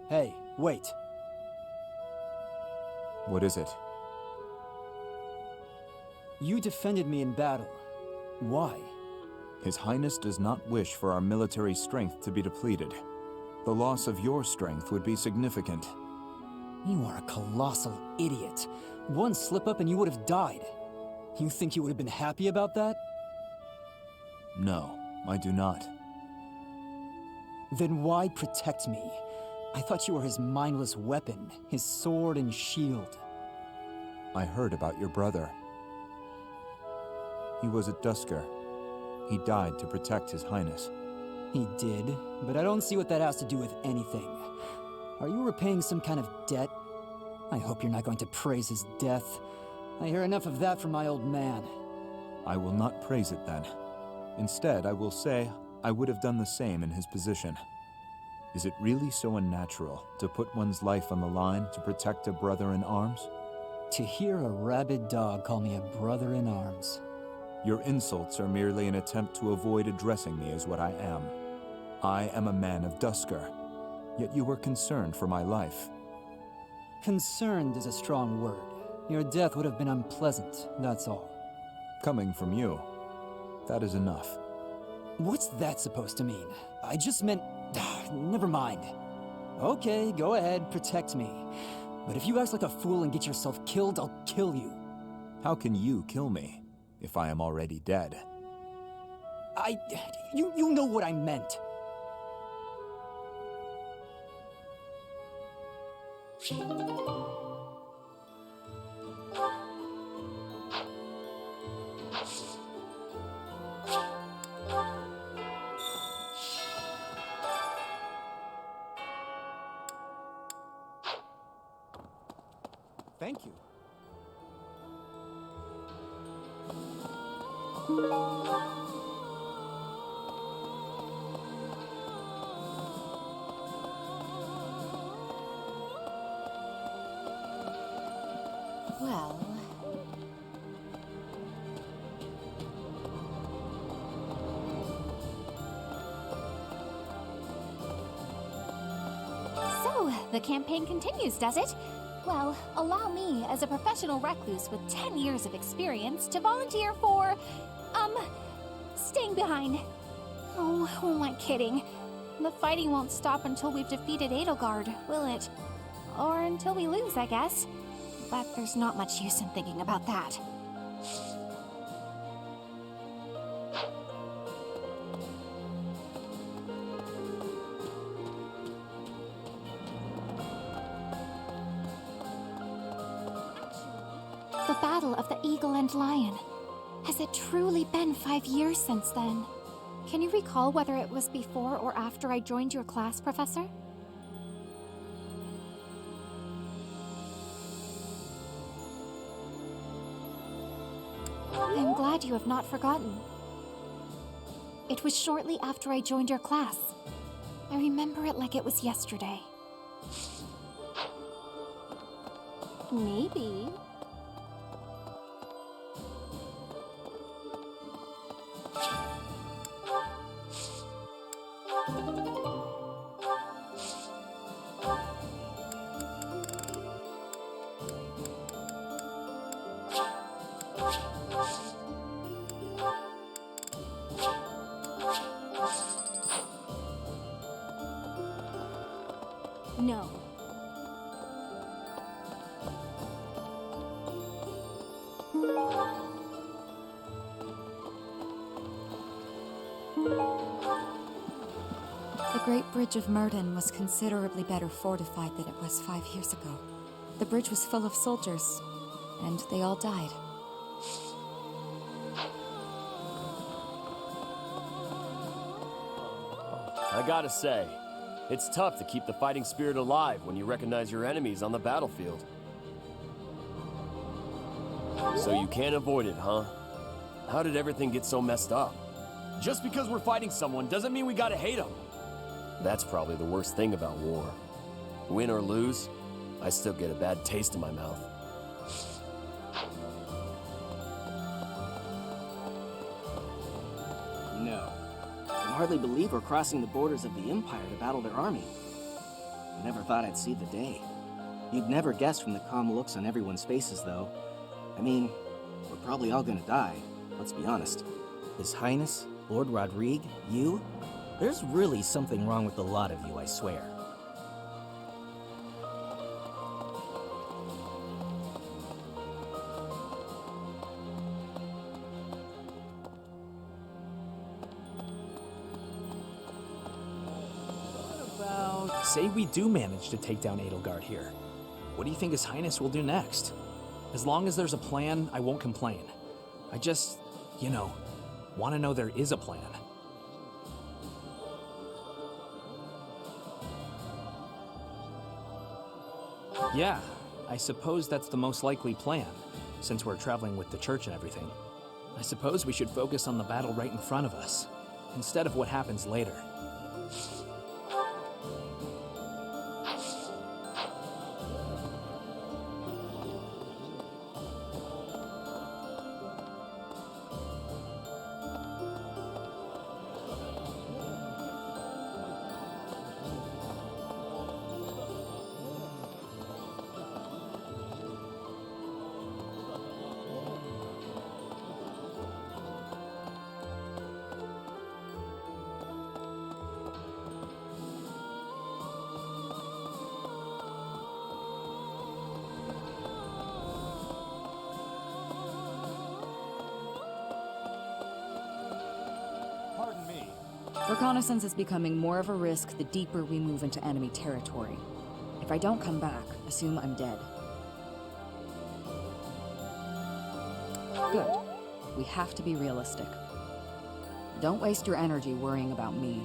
Hey, wait. What is it? You defended me in battle. Why? His Highness does not wish for our military strength to be depleted. The loss of your strength would be significant. You are a colossal idiot. One slip-up and you would have died. You think you would have been happy about that? No, I do not. Then why protect me? I thought you were his mindless weapon, his sword and shield. I heard about your brother. He was a Dusker. He died to protect His Highness. He did, but I don't see what that has to do with anything. Are you repaying some kind of debt? I hope you're not going to praise his death. I hear enough of that from my old man. I will not praise it then. Instead, I will say I would have done the same in his position. Is it really so unnatural to put one's life on the line to protect a brother in arms? To hear a rabid dog call me a brother in arms. Your insults are merely an attempt to avoid addressing me as what I am. I am a man of Dusker, yet you were concerned for my life. Concerned is a strong word. Your death would have been unpleasant, that's all. Coming from you, that is enough. What's that supposed to mean? I just meant... Never mind. Okay, go ahead, protect me. But if you act like a fool and get yourself killed, I'll kill you. How can you kill me, if I am already dead? You know what I meant. Thank you. Well... So, the campaign continues, does it? Well, allow me, as a professional recluse with 10 years of experience, to volunteer for, staying behind. Oh, who am I kidding? The fighting won't stop until we've defeated Edelgard, will it? Or until we lose, I guess. But there's not much use in thinking about that. The Battle of the Eagle and Lion. Has it truly been 5 years since then? Can you recall whether it was before or after I joined your class, Professor? I'm glad you have not forgotten. It was shortly after I joined your class. I remember it like it was yesterday. Maybe. No. The Great Bridge of Murden was considerably better fortified than it was 5 years ago. The bridge was full of soldiers, and they all died. I gotta say, it's tough to keep the fighting spirit alive when you recognize your enemies on the battlefield. So you can't avoid it, huh? How did everything get so messed up? Just because we're fighting someone doesn't mean we gotta hate them. That's probably the worst thing about war. Win or lose, I still get a bad taste in my mouth. No. I can hardly believe we're crossing the borders of the Empire to battle their army. Never thought I'd see the day. You'd never guess from the calm looks on everyone's faces, though. I mean, we're probably all gonna die, let's be honest. His Highness, Lord Rodrigue, you? There's really something wrong with a lot of you, I swear. Say we do manage to take down Edelgard here. What do you think His Highness will do next? As long as there's a plan, I won't complain. I just, want to know there is a plan. Yeah, I suppose that's the most likely plan, since we're traveling with the church and everything. I suppose we should focus on the battle right in front of us, instead of what happens later. Reconnaissance is becoming more of a risk the deeper we move into enemy territory. If I don't come back, assume I'm dead. Good. We have to be realistic. Don't waste your energy worrying about me.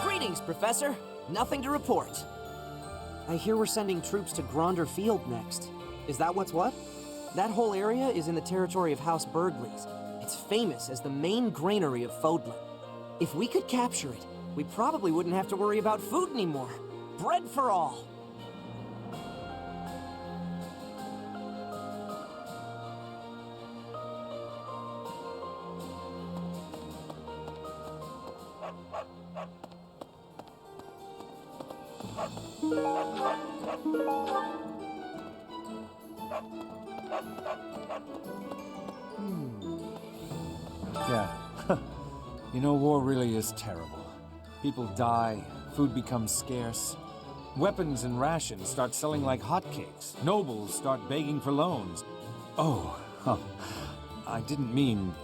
Greetings, Professor. Nothing to report. I hear we're sending troops to Gronder Field next. Is that what's what? That whole area is in the territory of House Burgleys. It's famous as the main granary of Fodlan. If we could capture it, we probably wouldn't have to worry about food anymore. Bread for all. Yeah. War really is terrible. People die, food becomes scarce. Weapons and rations start selling like hotcakes. Nobles start begging for loans. I didn't mean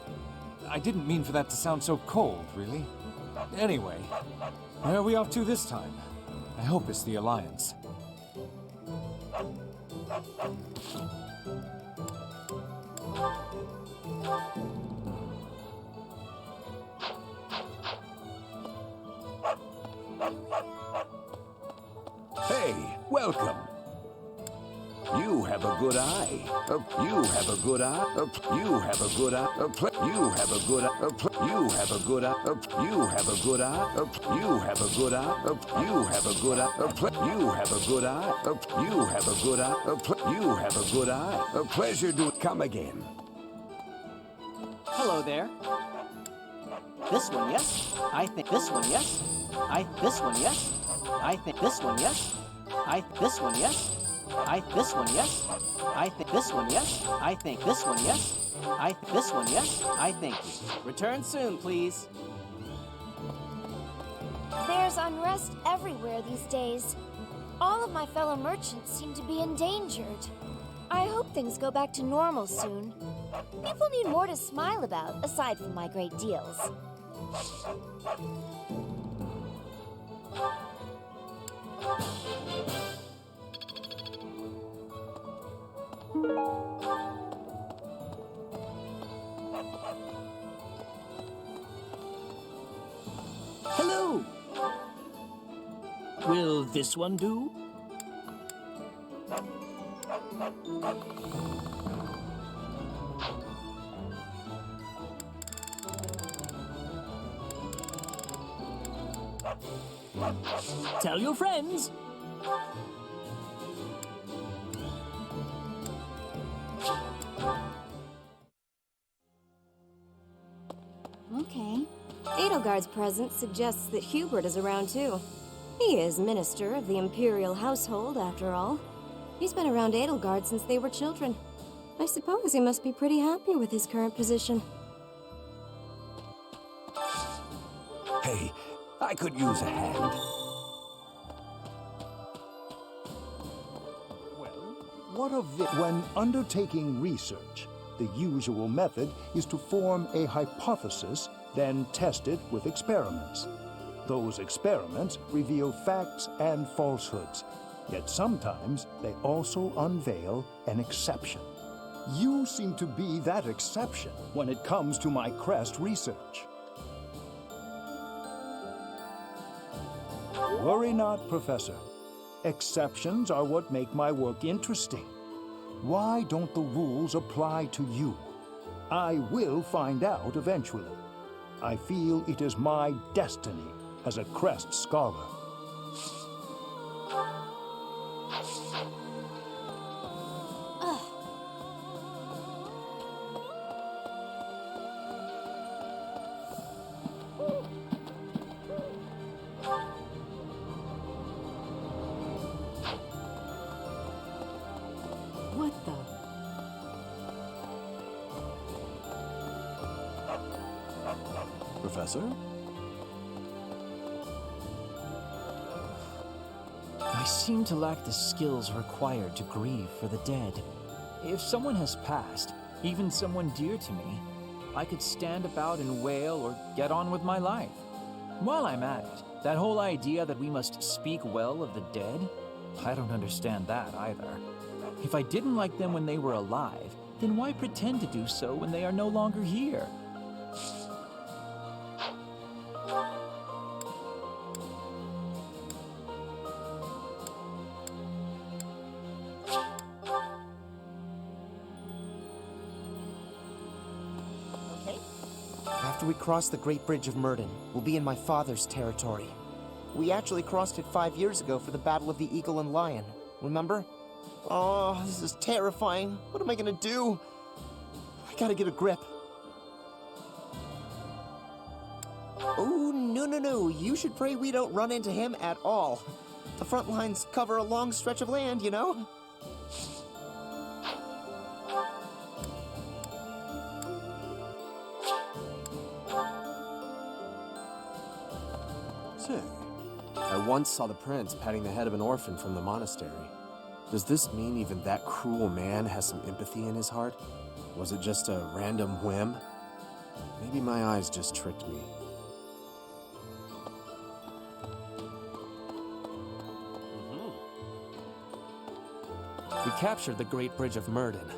for that to sound so cold, really. Anyway, where are we off to this time? I hope it's the Alliance. Hey, welcome. You have a good eye. You have a good eye. You have a good eye. You have a good eye. You have a good eye. You have a good eye. You have a good eye. You have a good eye. You have a good eye. You have a good eye. You have a good eye. A pleasure to come again. Hello there. This one, yes? I think this one, yes? This one, yes? I think this one, yes? This one, yes? This one, yes? I think this one, yes? I think this one, yes? This one, yes? I think. Return soon, please. There's unrest everywhere these days. All of my fellow merchants seem to be endangered. I hope things go back to normal soon. People need more to smile about, aside from my great deals. Hello! Will this one do? Tell your friends! Okay. Edelgard's presence suggests that Hubert is around too. He is Minister of the Imperial Household, after all. He's been around Edelgard since they were children. I suppose he must be pretty happy with his current position. Hey, I could use a hand. What of it? When undertaking research, the usual method is to form a hypothesis, then test it with experiments. Those experiments reveal facts and falsehoods, yet sometimes they also unveil an exception. You seem to be that exception when it comes to my crest research. Worry not, Professor. Exceptions are what make my work interesting. Why don't the rules apply to you? I will find out eventually. I feel it is my destiny as a crest scholar. What the? Professor? I seem to lack the skills required to grieve for the dead. If someone has passed, even someone dear to me, I could stand about and wail or get on with my life. While I'm at it, that whole idea that we must speak well of the dead, I don't understand that either. If I didn't like them when they were alive, then why pretend to do so when they are no longer here? After we cross the Great Bridge of Murden, we'll be in my father's territory. We actually crossed it 5 years ago for the Battle of the Eagle and Lion, remember? Oh, this is terrifying. What am I gonna do? I gotta get a grip. Oh, no. You should pray we don't run into him at all. The front lines cover a long stretch of land, you know? Say, I once saw the prince patting the head of an orphan from the monastery. Does this mean even that cruel man has some empathy in his heart? Was it just a random whim? Maybe my eyes just tricked me. We captured the Great Bridge of Murden,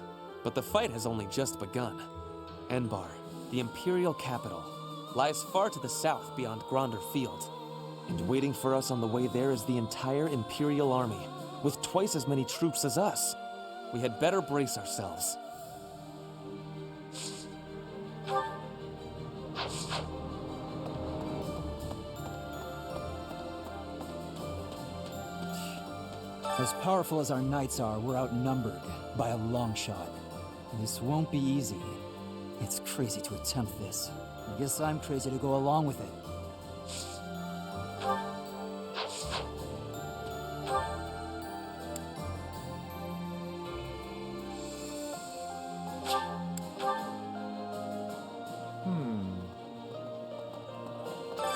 but the fight has only just begun. Enbar, the Imperial capital, lies far to the south beyond Gronder Field. And waiting for us on the way there is the entire Imperial army, with twice as many troops as us. We had better brace ourselves. As powerful as our knights are, we're outnumbered by a long shot. This won't be easy. It's crazy to attempt this. I guess I'm crazy to go along with it.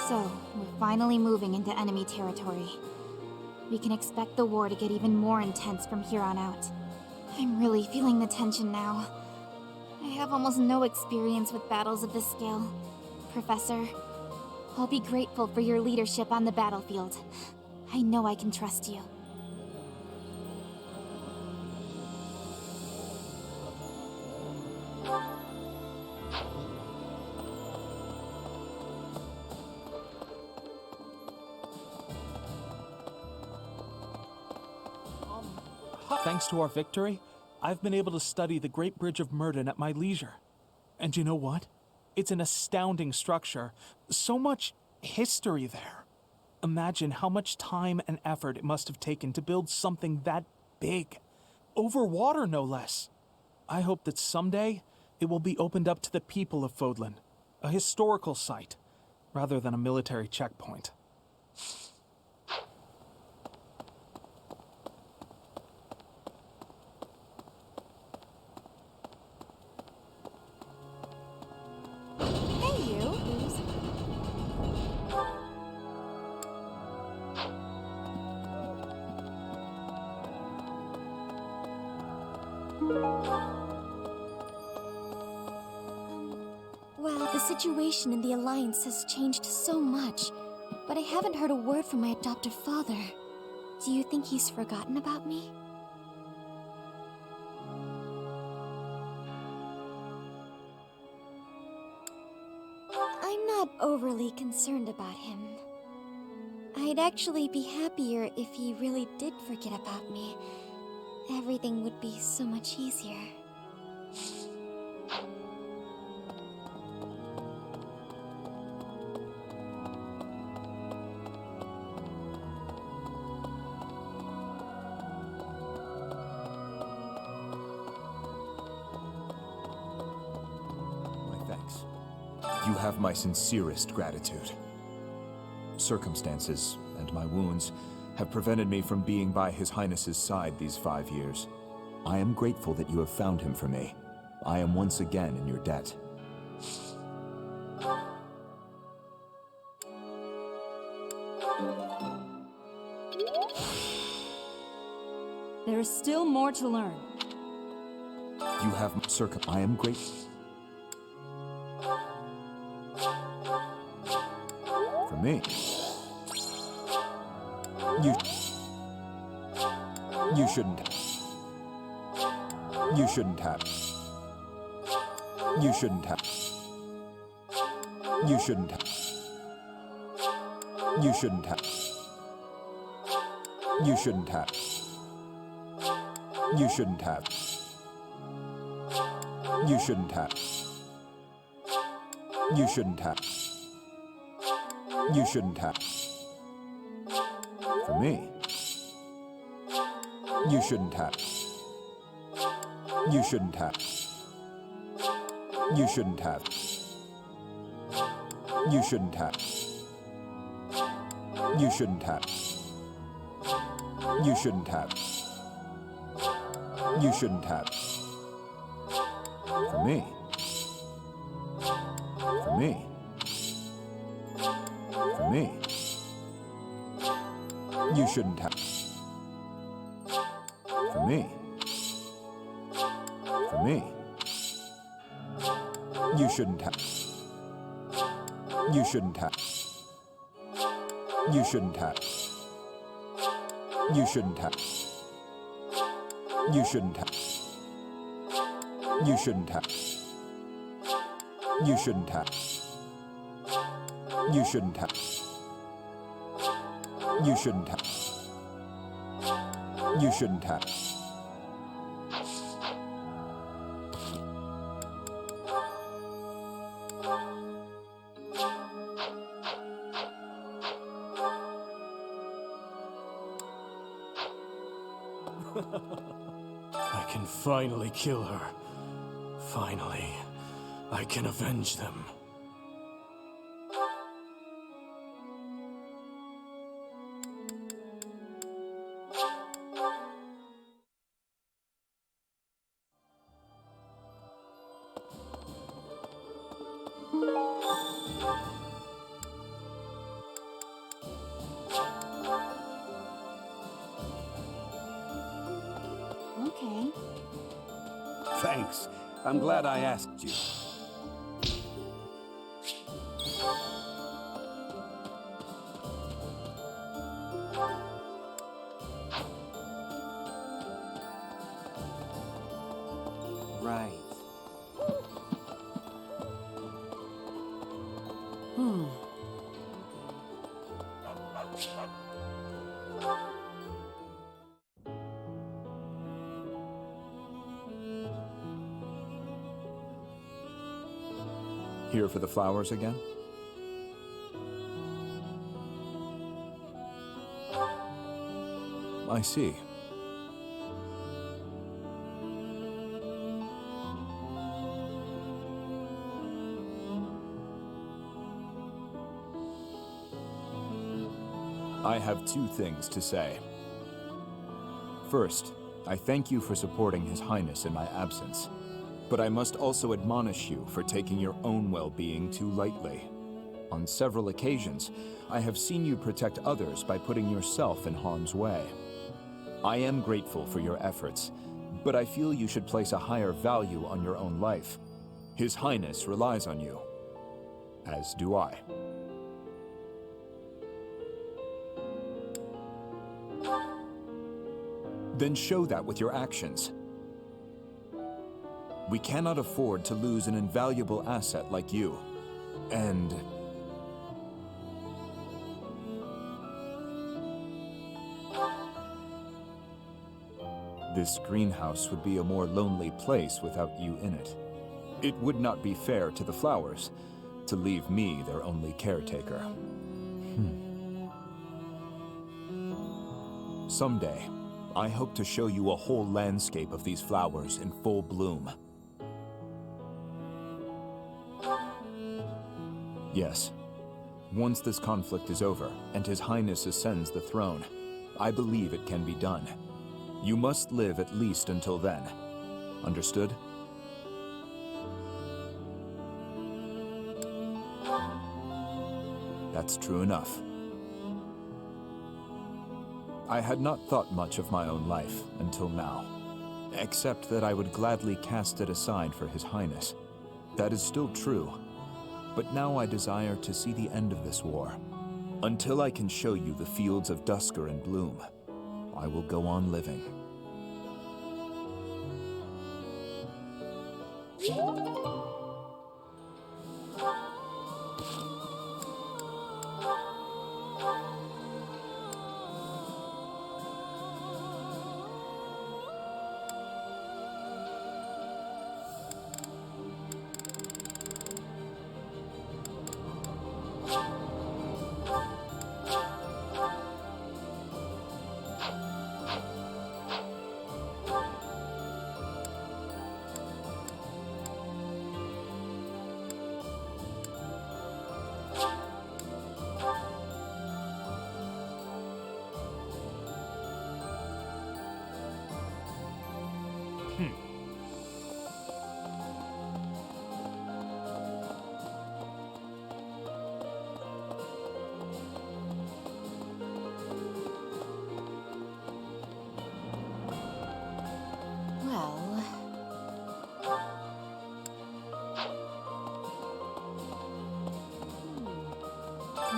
So, we're finally moving into enemy territory. We can expect the war to get even more intense from here on out. I'm really feeling the tension now. I have almost no experience with battles of this scale. Professor, I'll be grateful for your leadership on the battlefield. I know I can trust you. Thanks to our victory, I've been able to study the Great Bridge of Murden at my leisure. And you know what? It's an astounding structure. So much history there. Imagine how much time and effort it must have taken to build something that big. Over water, no less. I hope that someday it will be opened up to the people of Fodlan, a historical site. rather than a military checkpoint. Hey, you. Well, the situation in the Alliance has changed so much, but I haven't heard a word from my adoptive father. Do you think he's forgotten about me? I'm not overly concerned about him. I'd actually be happier if he really did forget about me. Everything would be so much easier. My thanks. You have my sincerest gratitude. Circumstances and my wounds have prevented me from being by His Highness's side these 5 years. I am grateful that you have found him for me. I am once again in your debt. There is still more to learn. You have I am grateful. For me. You shouldn't. You shouldn't have. You shouldn't have. You shouldn't have. You shouldn't have. You shouldn't have. You shouldn't have. You shouldn't have. You shouldn't have. You shouldn't have. For me. You shouldn't have. You shouldn't have. You shouldn't have. You shouldn't have. You shouldn't have. You shouldn't have. You shouldn't have. For me. For me. For me. You shouldn't have. For me. For me. You shouldn't have. You shouldn't have. You shouldn't have. You shouldn't have. You shouldn't have. You shouldn't have. You shouldn't have. You shouldn't have. You shouldn't have. You shouldn't have. I can finally kill her. Finally, I can avenge them. Okay. Thanks. I'm glad I asked you. Right. Here for the flowers again? I see. I have two things to say. First, I thank you for supporting His Highness in my absence. But I must also admonish you for taking your own well-being too lightly. On several occasions, I have seen you protect others by putting yourself in harm's way. I am grateful for your efforts, but I feel you should place a higher value on your own life. His Highness relies on you, as do I. Then show that with your actions. We cannot afford to lose an invaluable asset like you. And this greenhouse would be a more lonely place without you in it. It would not be fair to the flowers to leave me their only caretaker. Someday, I hope to show you a whole landscape of these flowers in full bloom. Yes, once this conflict is over and His Highness ascends the throne, I believe it can be done. You must live at least until then. Understood? That's true enough. I had not thought much of my own life until now, except that I would gladly cast it aside for His Highness. That is still true, but now I desire to see the end of this war. Until I can show you the fields of Dusker and Bloom, I will go on living.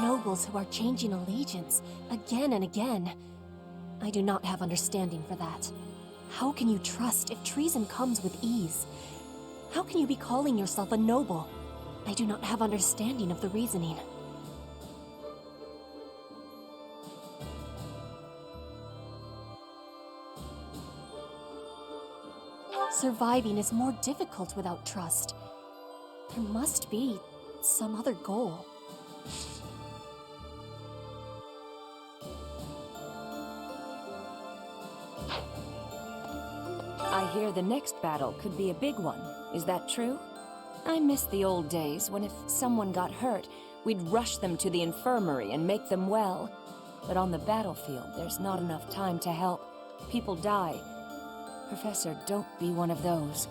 Nobles who are changing allegiance again and again. I do not have understanding for that. How can you trust if treason comes with ease? How can you be calling yourself a noble? I do not have understanding of the reasoning. Surviving is more difficult without trust. There must be some other goal. I hear the next battle could be a big one. Is that true? I miss the old days when if someone got hurt, we'd rush them to the infirmary and make them well. But on the battlefield, there's not enough time to help. People die. Professor, don't be one of those.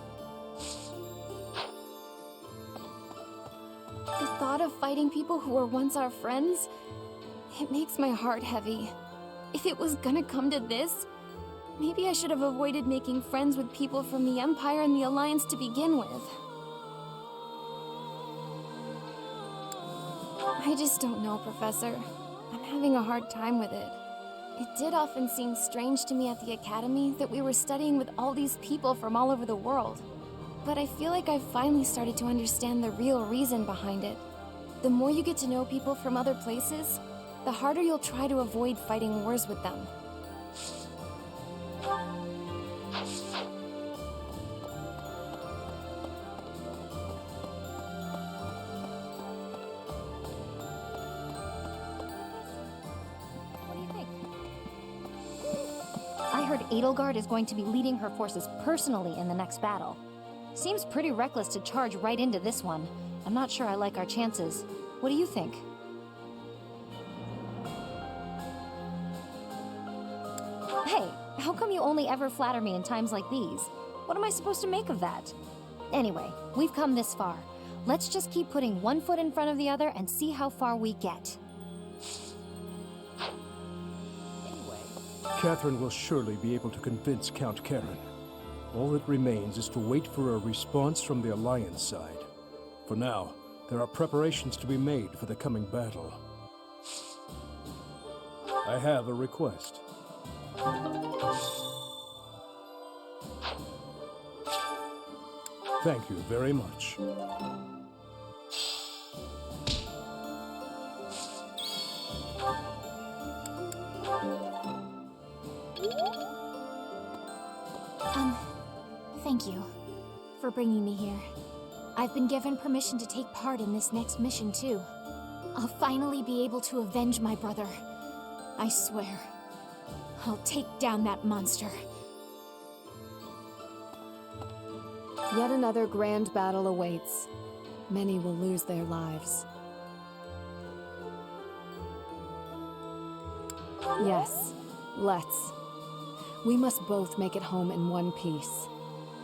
The thought of fighting people who were once our friends, it makes my heart heavy. If it was gonna come to this, maybe I should have avoided making friends with people from the Empire and the Alliance to begin with. I just don't know, Professor. I'm having a hard time with it. It did often seem strange to me at the Academy that we were studying with all these people from all over the world. But I feel like I've finally started to understand the real reason behind it. The more you get to know people from other places, the harder you'll try to avoid fighting wars with them. Edelgard is going to be leading her forces personally in the next battle. Seems pretty reckless to charge right into this one. I'm not sure I like our chances. What do you think? How come you only ever flatter me in times like these? What am I supposed to make of that? Anyway, we've come this far. Let's just keep putting one foot in front of the other and see how far we get. Catherine will surely be able to convince Count Karen. All that remains is to wait for a response from the Alliance side. For now, there are preparations to be made for the coming battle. I have a request. Thank you very much. Thank you for bringing me here. I've been given permission to take part in this next mission, too. I'll finally be able to avenge my brother. I swear. I'll take down that monster. Yet another grand battle awaits. Many will lose their lives. Yes, let's. We must both make it home in one piece.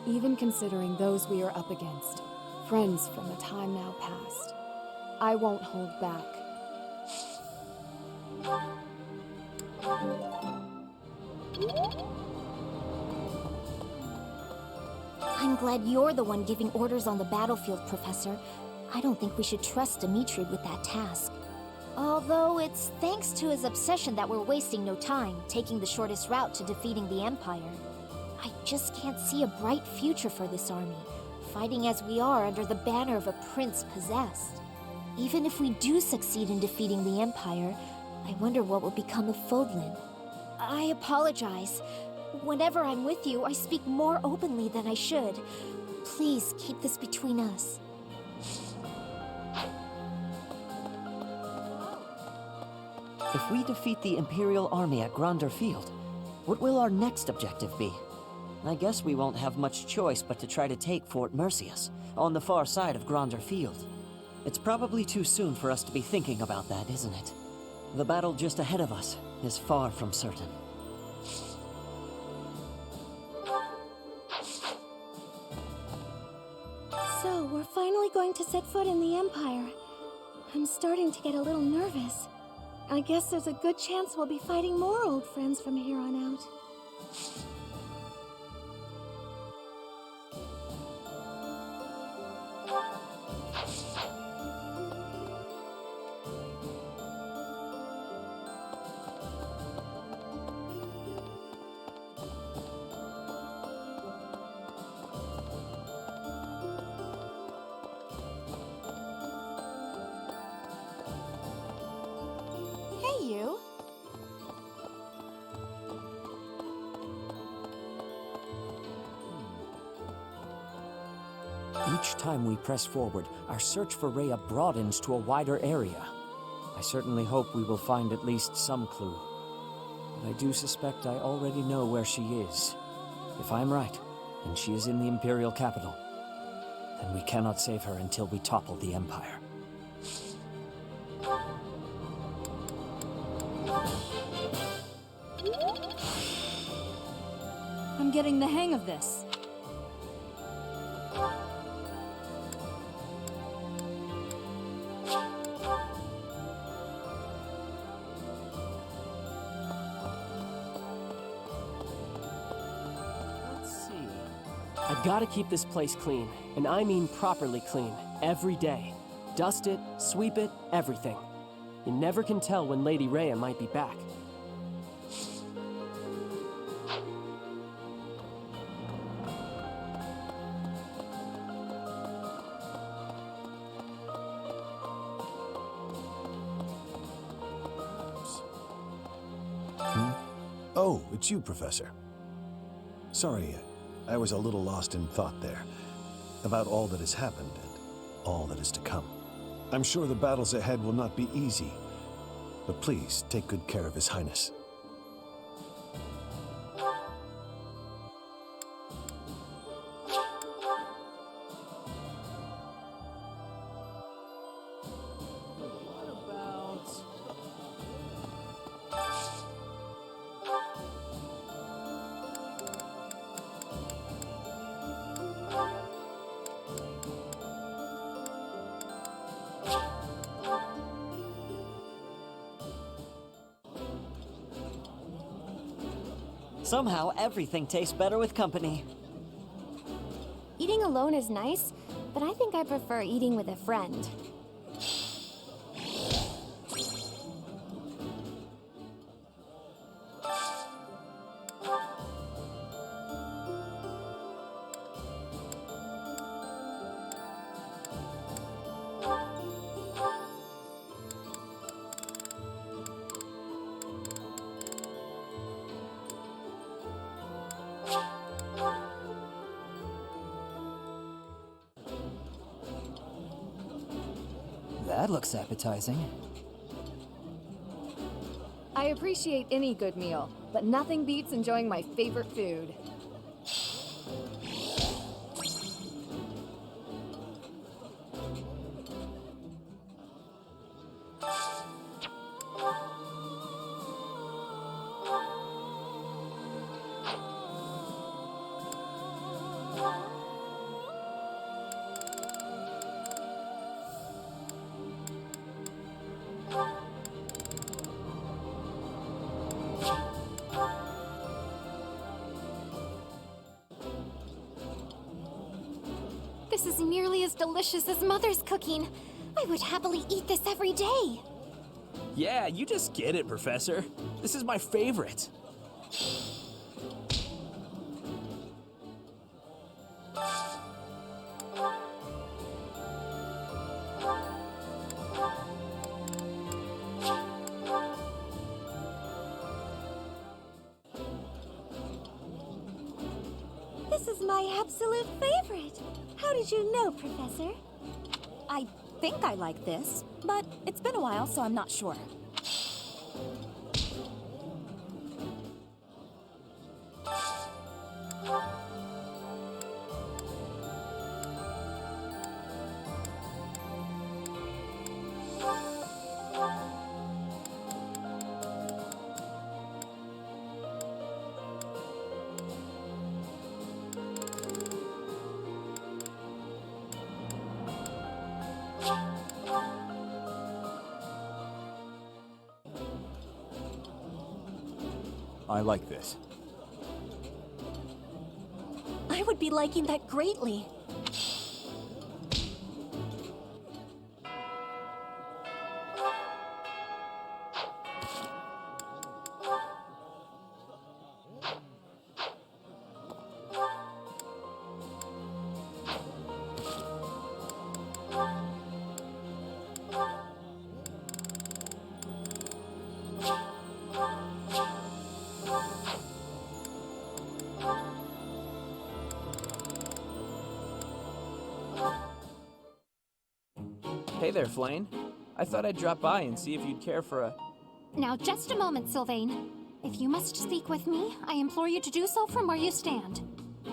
Even considering those we are up against, friends from a time now past. I won't hold back. I'm glad you're the one giving orders on the battlefield, Professor. I don't think we should trust Dimitri with that task. Although it's thanks to his obsession that we're wasting no time, taking the shortest route to defeating the Empire. I just can't see a bright future for this army, fighting as we are under the banner of a prince possessed. Even if we do succeed in defeating the Empire, I wonder what will become of Fodlan. I apologize. Whenever I'm with you, I speak more openly than I should. Please keep this between us. If we defeat the Imperial army at Gronder Field, what will our next objective be? I guess we won't have much choice but to try to take Fort Mercius, on the far side of Gronder Field. It's probably too soon for us to be thinking about that, isn't it? The battle just ahead of us is far from certain. So, we're finally going to set foot in the Empire. I'm starting to get a little nervous. I guess there's a good chance we'll be fighting more old friends from here on out. Hey, you. Each time we press forward, our search for Rhea broadens to a wider area. I certainly hope we will find at least some clue. But I do suspect I already know where she is. If I'm right, and she is in the Imperial capital, then we cannot save her until we topple the Empire. I'm getting the hang of this. I've got to keep this place clean, and I mean properly clean, every day. Dust it, sweep it, everything. You never can tell when Lady Rhea might be back. Oh, it's you, Professor. Sorry, I was a little lost in thought there, about all that has happened and all that is to come. I'm sure the battles ahead will not be easy, but please take good care of His Highness. Somehow, everything tastes better with company. Eating alone is nice, but I think I prefer eating with a friend. That looks appetizing. I appreciate any good meal, but nothing beats enjoying my favorite food. This is nearly as delicious as Mother's cooking. I would happily eat this every day. Yeah, you just get it, Professor. This is my favorite. This is my absolute favorite. How did you know, Professor? I think I like this, but it's been a while, so I'm not sure. I like this. I would be liking that greatly. Hey there, Flane. I thought I'd drop by and see if you'd care for a... Now, just a moment, Sylvain. If you must speak with me, I implore you to do so from where you stand.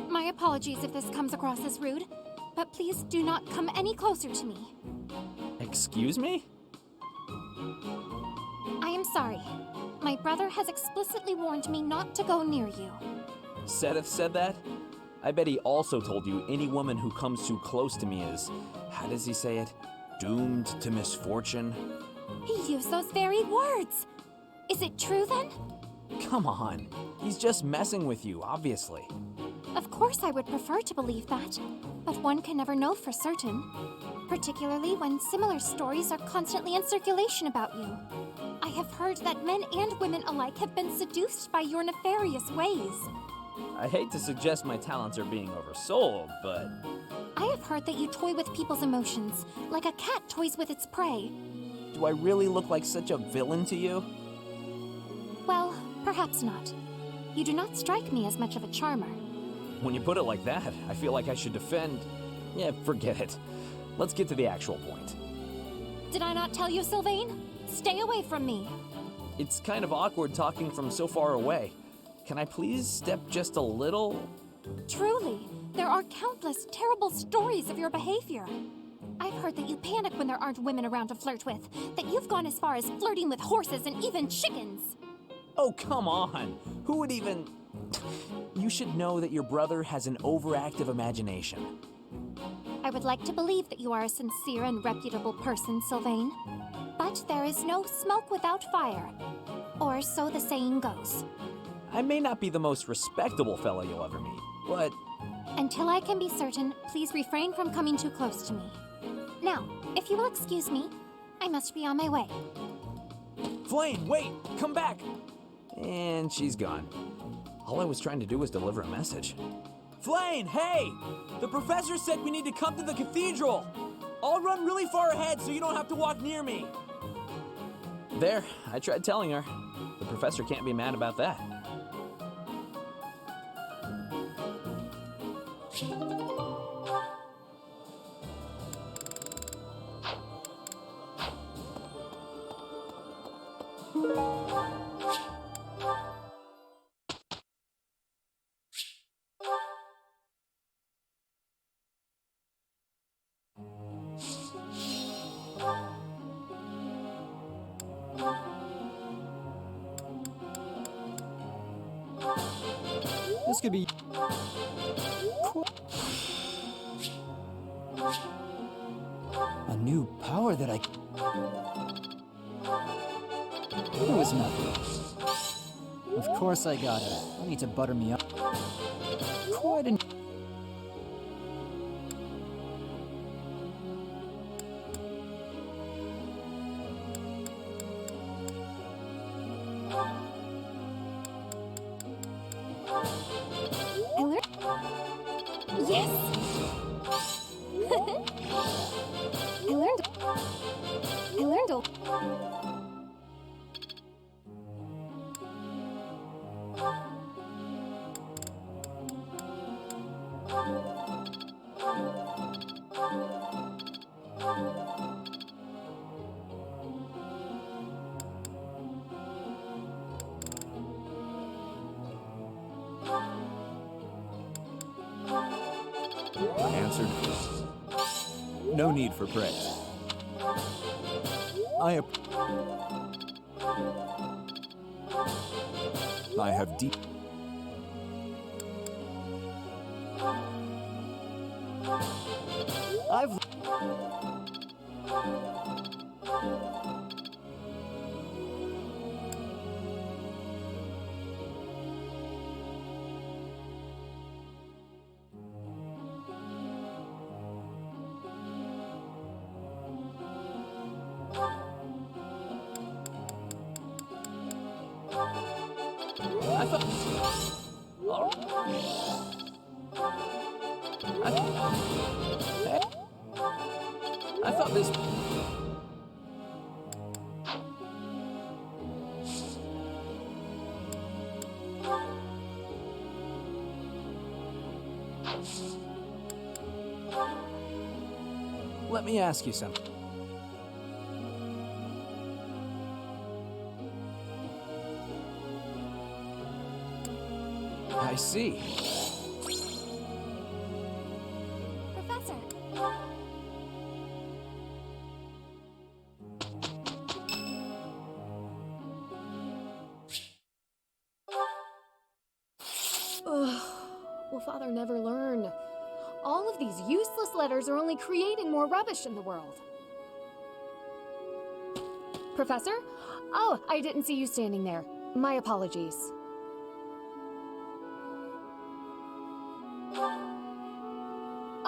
My apologies if this comes across as rude, but please do not come any closer to me. Excuse me? I am sorry. My brother has explicitly warned me not to go near you. Sedith said that? I bet he also told you any woman who comes too close to me is, how does he say it? Doomed to misfortune? He used those very words. Is it true then? Come on. He's just messing with you, obviously. Of course I would prefer to believe that, but one can never know for certain. Particularly when similar stories are constantly in circulation about you. I have heard that men and women alike have been seduced by your nefarious ways. I hate to suggest my talents are being oversold, but... I have heard that you toy with people's emotions, like a cat toys with its prey. Do I really look like such a villain to you? Well, perhaps not. You do not strike me as much of a charmer. When you put it like that, I feel like I should defend... Yeah, forget it. Let's get to the actual point. Did I not tell you, Sylvain? Stay away from me. It's kind of awkward talking from so far away. Can I please step just a little? Truly, there are countless terrible stories of your behavior. I've heard that you panic when there aren't women around to flirt with, that you've gone as far as flirting with horses and even chickens. Oh, come on. Who would even... You should know that your brother has an overactive imagination. I would like to believe that you are a sincere and reputable person, Sylvain. But there is no smoke without fire. Or so the saying goes. I may not be the most respectable fellow you'll ever meet, but... Until I can be certain, please refrain from coming too close to me. Now, if you will excuse me, I must be on my way. Flame, wait! Come back! And she's gone. All I was trying to do was deliver a message. Flame, hey! The professor said we need to come to the cathedral! I'll run really far ahead so you don't have to walk near me! There, I tried telling her. The professor can't be mad about that. This could be... a new power that I... It was nothing. Of course I got it. I need to butter me up. Quite an... I learned. Yes! I learned a... I answered, no need for praise. I have deep... I've... I thought this... Let me ask you something. I see. Professor! Ugh. Will Father never learn? All of these useless letters are only creating more rubbish in the world. Professor? Oh, I didn't see you standing there. My apologies.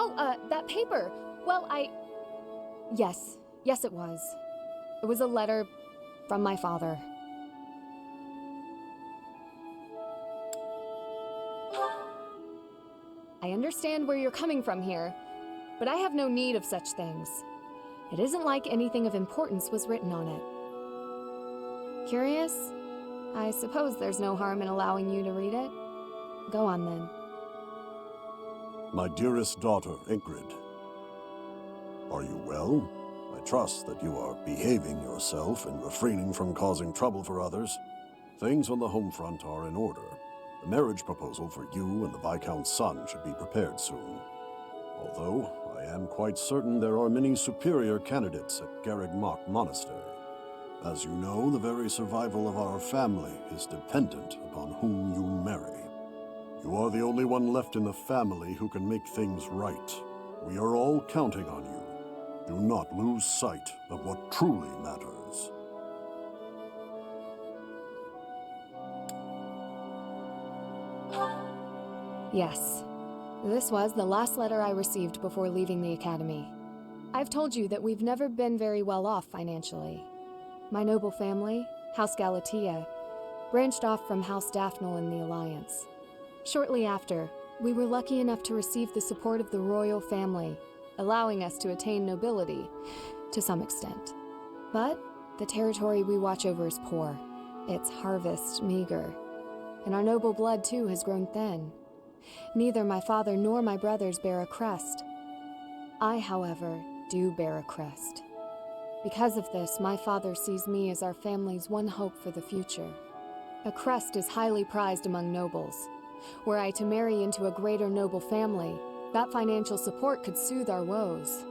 Oh, that paper. Well, Yes, it was. It was a letter from my father. I understand where you're coming from here, but I have no need of such things. It isn't like anything of importance was written on it. Curious? I suppose there's no harm in allowing you to read it. Go on, then. My dearest daughter, Ingrid. Are you well? I trust that you are behaving yourself and refraining from causing trouble for others. Things on the home front are in order. The marriage proposal for you and the Viscount's son should be prepared soon. Although, I am quite certain there are many superior candidates at Garreg Mach Monastery. As you know, the very survival of our family is dependent upon whom you marry. You are the only one left in the family who can make things right. We are all counting on you. Do not lose sight of what truly matters. Yes. This was the last letter I received before leaving the Academy. I've told you that we've never been very well off financially. My noble family, House Galatea, branched off from House Daphne in the Alliance. Shortly after, we were lucky enough to receive the support of the royal family, allowing us to attain nobility, to some extent. But the territory we watch over is poor, its harvest meager, and our noble blood too has grown thin. Neither my father nor my brothers bear a crest. I, however, do bear a crest. Because of this, my father sees me as our family's one hope for the future. A crest is highly prized among nobles. Were I to marry into a greater noble family, that financial support could soothe our woes.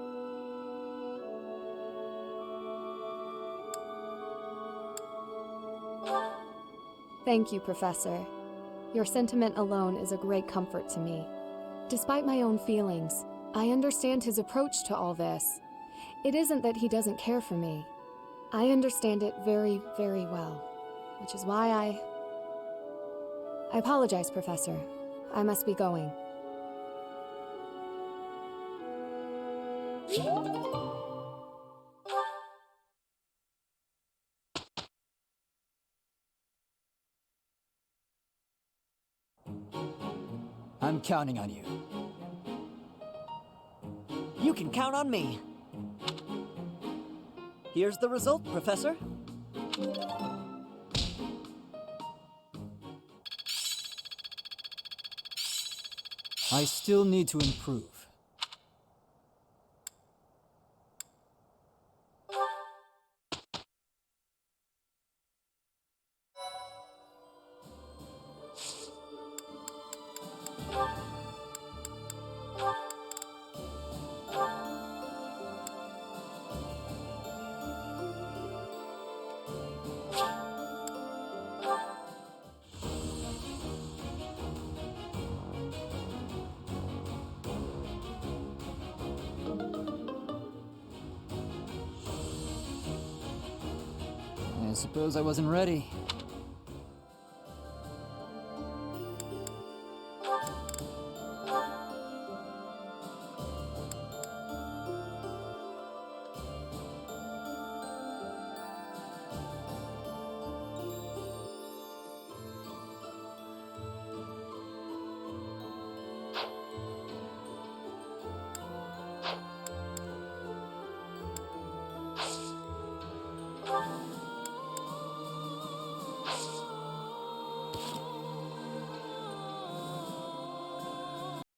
Thank you, Professor. Your sentiment alone is a great comfort to me. Despite my own feelings, I understand his approach to all this. It isn't that he doesn't care for me. I understand it very, very well, which is why I apologize, Professor. I must be going. I'm counting on you. You can count on me. Here's the result, Professor. I still need to improve. I suppose I wasn't ready.